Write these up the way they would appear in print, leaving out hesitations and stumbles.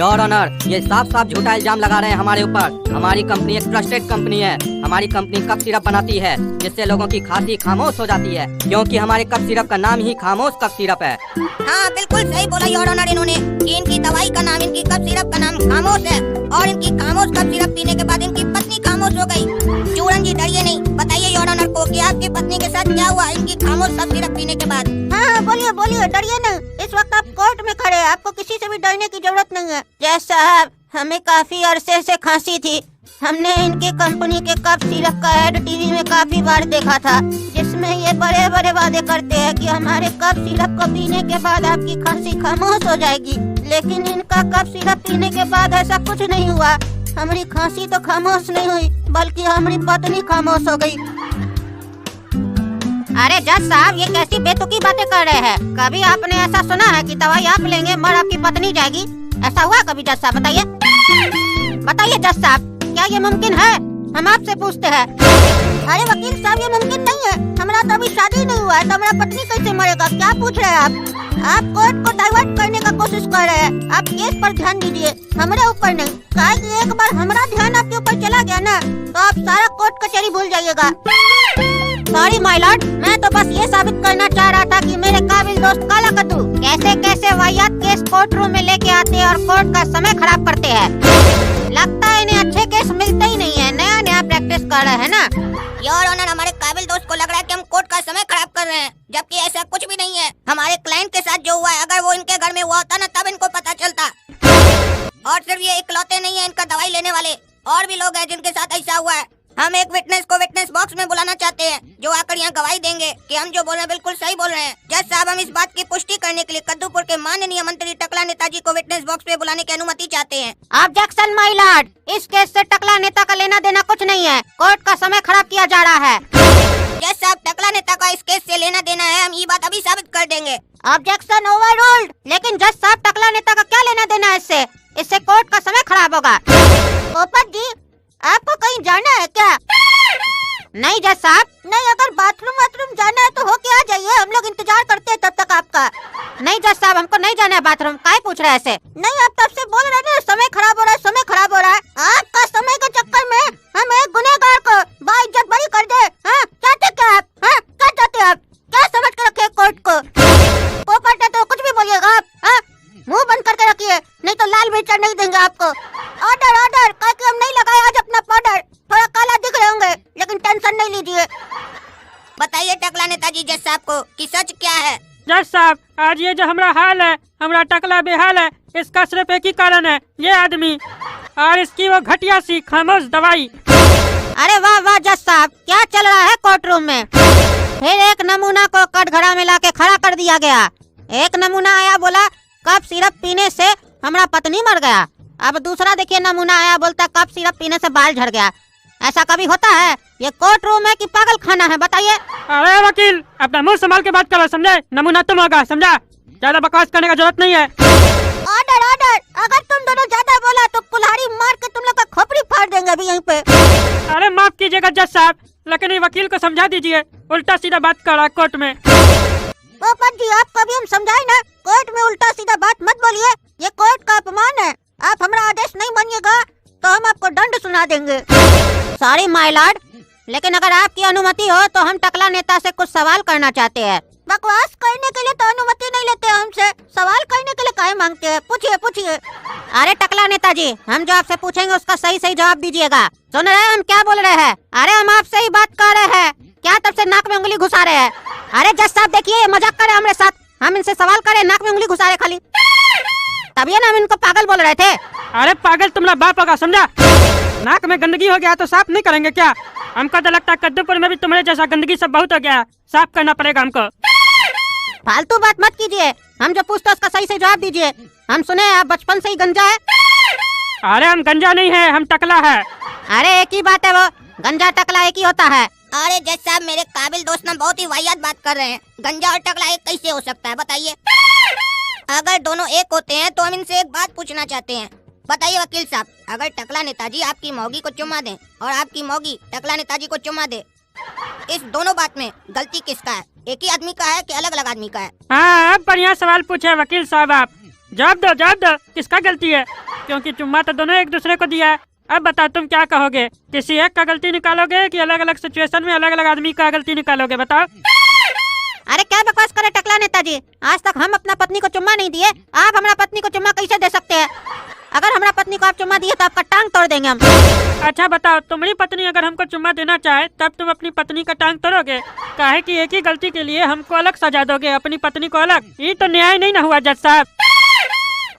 Your honour, ये साफ साफ झूठा इल्जाम लगा रहे हैं हमारे ऊपर। हमारी कंपनी एक ट्रस्टेड कंपनी है। हमारी कंपनी कप सिरप बनाती है जिससे लोगों की खांसी खामोश हो जाती है, क्योंकि हमारे कप सिरप का नाम ही खामोश कप सिरप है। हाँ बिल्कुल सही बोला योर ऑनर इन्होंने कि इनकी दवाई का नाम, इनकी कप सिरप का नाम खामोश है और इनकी खामोश कप सिरप पीने के बाद इनकी पत्नी खामोश हो गई। चूरन जी डरिए नहीं, बताइए योर ऑनर को कि आपकी पत्नी के साथ क्या हुआ इनकी खामोश कप सिरप पीने के बाद। हाँ बोलिए बोलिए, डरिए नहीं। इस वक्त आप कोर्ट में खड़े हैं, आपको किसी से भी डरने की जरूरत नहीं है। जज साहब, हमें काफी अरसे से खांसी थी। हमने इनकी कंपनी के कप सिरप का ऐड टीवी में काफी बार देखा था, जिसमें ये बड़े बड़े वादे करते हैं कि हमारे कप सिरप को पीने के बाद आपकी खांसी खामोश हो जाएगी। लेकिन इनका कप सिरप पीने के बाद ऐसा कुछ नहीं हुआ। हमारी खांसी तो खामोश नहीं हुई, बल्कि हमारी पत्नी खामोश हो गई। अरे जज साहब, ये कैसी बेतुकी बातें कर रहे हैं? कभी आपने ऐसा सुना है कि दवाई आप लेंगे मर आपकी पत्नी जाएगी? ऐसा हुआ कभी जज साहब? बताइए बताइए जज साहब, क्या ये मुमकिन है? हम आपसे पूछते हैं। अरे वकील साहब, ये मुमकिन नहीं है। हमारा तो अभी शादी नहीं हुआ है, तो हमारा पत्नी कैसे मरेगा? क्या पूछ रहे हैं आप? आप कोर्ट को डाइवर्ट करने का कोशिश कर रहे हैं। आप केस पर ध्यान दीजिए, हमारे ऊपर नहीं। काहे कि एक बार हमारा ध्यान आपके ऊपर चला गया ना, तो आप सारा कोर्ट कचहरी भूल जाइएगा। सॉरी माय लॉर्ड, मैं तो बस ये साबित करना चाह रहा था कि मेरे काबिल दोस्त काला कद्दू कैसे कैसे वाहियात केस कोर्ट रूम में लेके आते हैं और कोर्ट का समय खराब करते हैं। लगता है इन्हें अच्छे केस मिलते ही नहीं है, नया नया प्रैक्टिस कर रहे हैं ना। योर ऑनर, हमारे काबिल दोस्त को लग रहा है कि हम कोर्ट का समय खराब कर रहे हैं, जबकि ऐसा कुछ भी नहीं है। हमारे क्लाइंट के साथ जो हुआ है, अगर वो इनके घर में हुआ होता ना, तब इनको पता चलता। और सिर्फ ये इकलौते नहीं है इनका दवाई लेने वाले, और भी लोग हैं जिनके साथ ऐसा हुआ है। हम एक विटनेस को विटनेस बॉक्स में बुलाना चाहते हैं, जो आकर यहाँ गवाही देंगे कि हम जो बोल रहे हैं बिल्कुल सही बोल रहे हैं। जज साहब, हम इस बात की पुष्टि करने के लिए कद्दूपुर के माननीय मंत्री टकला नेताजी को विटनेस बॉक्स में बुलाने की अनुमति चाहते हैं। ऑब्जेक्शन माय लॉर्ड, इस केस से टकला नेता का लेना देना कुछ नहीं है। कोर्ट का समय खराब किया जा रहा है। जज साहब, टकला नेता का इस केस से लेना देना है, हम ये बात अभी साबित कर देंगे। Objection overruled. लेकिन जज साहब, टकला नेता का क्या लेना देना है इससे? इससे कोर्ट का समय खराब होगा। पोपट जी, आपको कहीं जाना है क्या? नहीं जज साहब। नहीं, अगर बाथरूम जाना है तो होके आ जाइए, हम लोग इंतजार करते हैं तब तक आपका। नहीं जज साहब, हमको नहीं जाना है बाथरूम। काहे पूछ रहे हैं ऐसे? नहीं, आप तब से बोल रहे हैं समय खराब हो रहा है, समय खराब हो रहा है। आपका समय के चक्कर में हम एक गुनहगार को बाइज्जत बरी कर दे। हाँ, चाहते क्या आप? हाँ, क्या चाहते आप? क्या समझ के रखे कोर्ट को? पोपट है तो कुछ भी बोलिएगा आप। हाँ, मुंह बंद करके रखिए, नहीं तो लाल मिर्च नहीं देंगे आपको। ऑर्डर ऑर्डर, कह के हम नहीं लगाए आज अपना पाउडर। थोड़ा काला दिख रहे होंगे, लेकिन टेंशन नहीं लीजिए। बताइए टकला नेताजी जज साहब को कि सच क्या है। जज साहब, आज ये जो हमारा हाल है, हमारा टकला बेहाल है, इसका सिर्फ एक ही कारण है, ये आदमी और इसकी वो घटिया सी खामोश दवाई। अरे वाह वाह जज साहब, क्या चल रहा है कोर्ट रूम में? फिर एक नमूना को कटघरा में लाके खड़ा कर दिया गया। एक नमूना आया, बोला कप सिरप पीने से हमारा पत्नी मर गया। अब दूसरा देखिए नमूना आया, बोलता कप सिरप पीने से बाल झड़ गया। ऐसा कभी होता है? ये कोर्ट रूम है कि पागल खाना है? बताइए। अरे वकील, अपना मुंह संभाल के बात करो, समझे? नमूना तुम होगा, समझा? ज्यादा बकवास करने का जरूरत नहीं है। ऑर्डर ऑर्डर, अगर तुम दोनों ज्यादा बोला तो कुल्हाड़ी मार के तुम लोग का खोपड़ी फाड़ देंगे अभी यहीं पे। अरे माफ कीजिएगा जज साहब, लेकिन ये वकील को समझा दीजिए, उल्टा सीधा बात कर रहा है कोर्ट में। पोपट जी, आपको भी हम समझाए ना, कोर्ट में उल्टा सीधा बात मत बोलिए, ये कोर्ट का अपमान है। आप हमारा आदेश नहीं मानिएगा तो हम आपको दंड सुना देंगे। सॉरी माय लॉर्ड, लेकिन अगर आपकी अनुमति हो तो हम टकला नेता से कुछ सवाल करना चाहते हैं। बकवास करने के लिए तो अनुमति नहीं लेते हमसे, सवाल करने के लिए काहे मांगते हैं? पूछिए पूछिए। अरे टकला नेताजी, हम जो आपसे पूछेंगे उसका सही सही जवाब दीजिएगा। सुन रहे हैं हम क्या बोल रहे हैं? अरे हम आपसे ही बात कर रहे हैं, क्या तब से नाक में उंगली घुसा रहे हैं? अरे जज साहब देखिए, ये मजाक करे हमारे साथ। हम इनसे सवाल करें, नाक में उंगली घुसा रहे खाली। तभी ना हम इनको पागल बोल रहे थे। अरे पागल तुम्हारा बाप होगा, समझा? नाक में गंदगी हो गया तो साफ नहीं करेंगे क्या? हमको तो लगता है कद्दूपुर में भी तुम्हारे जैसा गंदगी सब बहुत हो गया, साफ करना पड़ेगा हमको। फालतू बात मत कीजिए, हम जो पूछते उसका सही सही जवाब दीजिए। हम सुने आप बचपन से ही गंजा है। अरे हम गंजा नहीं है, हम टकला है। अरे एक ही बात है, वो गंजा टकला एक ही होता है। अरे जज साहब, मेरे काबिल दोस्त ना बहुत ही वाहियात बात कर रहे हैं। गंजा और टकला एक कैसे हो सकता है, बताइए? अगर दोनों एक होते हैं तो हम इनसे एक बात पूछना चाहते हैं। बताइए वकील साहब, अगर टकला नेताजी आपकी मौगी को चुम्मा दें और आपकी मौगी टकला नेताजी को चुम्मा दे, इस दोनों बात में गलती किसका है? एक ही आदमी का है कि अलग अलग आदमी का है? हाँ, अब बढ़िया सवाल पूछे वकील साहब आप। जवाब दो किसका गलती है, क्योंकि चुम्मा तो दोनों एक दूसरे को दिया है। अब बताओ तुम क्या कहोगे, किसी एक का गलती निकालोगे कि अलग अलग सिचुएशन में अलग अलग आदमी का गलती निकालोगे, बताओ। अरे क्या बकवास करे टकला नेताजी, आज तक हम अपना पत्नी को चुम्मा नहीं दिए, आप हमारा पत्नी को चुम्मा कैसे दे सकते हैं? अगर हमारा पत्नी को आप चुम्मा दिए तो आपका टांग तोड़ देंगे हम। अच्छा बताओ, तुम्हारी पत्नी अगर हमको चुम्मा देना चाहे तब तुम अपनी पत्नी का टांग तोड़ोगे? काहे कि एक ही गलती के लिए हमको अलग सजा दोगे, अपनी पत्नी को अलग? ये तो न्याय नहीं ना हुआ जज साहब।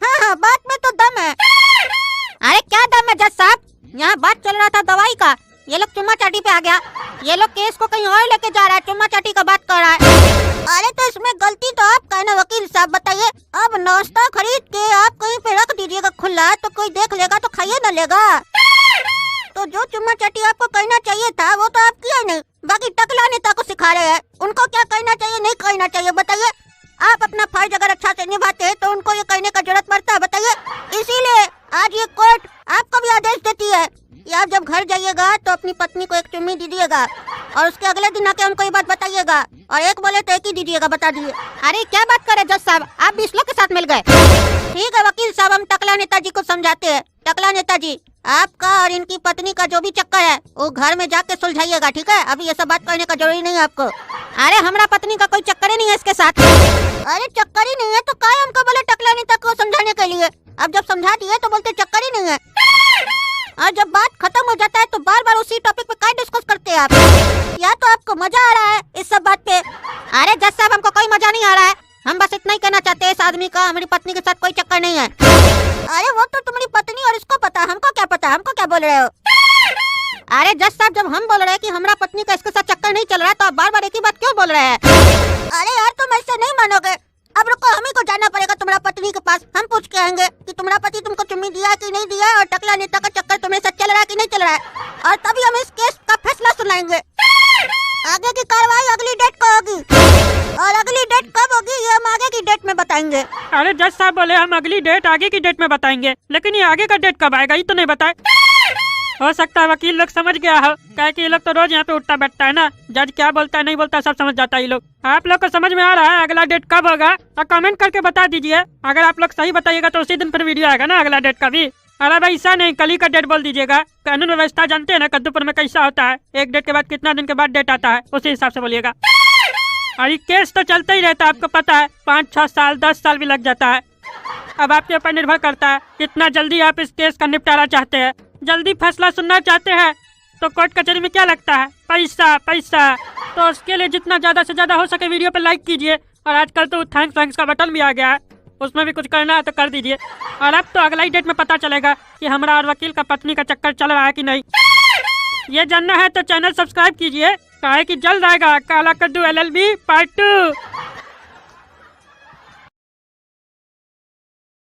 हाँ, बात में तो दम है। अरे क्या दम है जज साहब, यहाँ बात चल रहा था दवाई का, ये लोग चुम्मा चाटी पे आ गया। ये लोग केस को कहीं और लेके जा रहा है, चुम्मा चाटी का बात कर रहा है। अरे तो इसमें गलती तो आपका है ना वकील साहब, बताइए। अब नाश्ता खरीद के आप कहीं पे रख दीजिएगा खुला, तो कोई देख लेगा तो खाइए न लेगा। तो जो चुम्मा चाटी आपको कहना चाहिए था वो तो आप किया नहीं, बाकी टकला नेता को सिखा रहे हैं उनको क्या कहना चाहिए नहीं कहना चाहिए, बताइए। आप अपना फर्ज अगर अच्छा से निभाते हैं तो उनको ये कहने का जरूरत पड़ता है, बताइए। इसीलिए आज ये कोर्ट आपको भी आदेश देती है कि आप जब घर जाइएगा तो अपनी पत्नी को एक चुम्मी दीजिएगा और उसके अगले दिन आके हमको ये बात बताइएगा, और एक बोले तो एक ही दीजिएगा, बता दीजिए। अरे क्या बात करे जज साहब, आप 20 लोग के साथ मिल गए। ठीक है वकील साहब, हम टकला नेताजी को समझाते हैं। टकला नेताजी, आपका और इनकी पत्नी का जो भी चक्कर है वो घर में जाके सुलझाइएगा, ठीक है? अभी ये सब बात कहने का जरूरी नहीं है आपको। अरे हमारा पत्नी का कोई चक्कर ही नहीं है इसके साथ। अरे चक्कर ही नहीं है तो काय हमको बोले टकला नेता को समझाने के लिए, अब जब समझा दिए तो बोलते चक्कर ही नहीं है, और जब बात खत्म हो जाता है तो बार बार उसी टॉपिक पे काय डिस्कस करते हैं आप? या तो आपको मजा आ रहा है इस सब बात पे? अरे जज साहब, हमको कोई मजा नहीं आ रहा है, हम बस इतना ही कहना चाहते हैं इस आदमी का हमारी पत्नी के साथ कोई चक्कर नहीं है। अरे वो तो तुम्हारी पत्नी और इसको पता, हमको क्या पता, हमको क्या बोल रहे हो? अरे जज साहब, जब हम बोल रहे हैं कि हमारा पत्नी का इसके साथ चक्कर नहीं चल रहा है तो आप बार बार एक ही बात क्यों बोल रहे हैं? अरे यार तुम ऐसे नहीं मानोगे, अब रुको, हमें को जाना पड़ेगा तुम्हारा पत्नी के पास, हम पूछ के आएंगे कि तुम्हारा पति तुमको चुम्मी दिया कि नहीं दिया, और टकला नेता का चक्कर तुम्हारे साथ चल रहा है कि नहीं चल रहा है, और तभी हम इस केस का फैसला सुनाएंगे। आगे की कार्रवाई अगली डेट को होगी, और अगली डेट कब होगी ये हम आगे की डेट में बताएंगे। अरे जज साहब बोले हम अगली डेट आगे की डेट में बताएंगे, लेकिन ये आगे का डेट कब आएगा ये तो नहीं बताए। हो सकता है वकील लोग समझ गया हो, क्या कि ये लोग तो रोज यहाँ पे उठता बैठता है ना, जज क्या बोलता है नहीं बोलता सब समझ जाता है ये लोग। आप लोग को समझ में आ रहा है अगला डेट कब होगा तो कमेंट करके बता दीजिए। अगर आप लोग सही बताइएगा तो उसी दिन पर वीडियो आएगा ना अगला डेट का भी। अरे भाई ऐसा नहीं, कल ही का डेट बोल दीजिएगा। कानून व्यवस्था जानते हैं ना कद्दूपुर में कैसा होता है, एक डेट के बाद कितना दिन के बाद डेट आता है उसी हिसाब से बोलिएगा। और ये केस तो चलता ही रहता है, आपको पता है 5-6 साल 10 साल भी लग जाता है। अब आपके ऊपर निर्भर करता है कितना जल्दी आप इस केस का निपटारा चाहते हैं। जल्दी फैसला सुनना चाहते हैं तो कोर्ट कचहरी में क्या लगता है, पैसा पैसा। तो उसके लिए जितना ज्यादा से ज्यादा हो सके वीडियो पे लाइक कीजिए, और आजकल तो थैंक्स का बटन भी आ गया है, उसमें भी कुछ करना है तो कर दीजिए। और अब तो अगला ही डेट में पता चलेगा कि हमारा और वकील का पत्नी का चक्कर चल रहा है कि नहीं। ये जानना है तो चैनल सब्सक्राइब कीजिए, काहे कि जल्द आएगा काला कद्दू LLB पार्ट 2।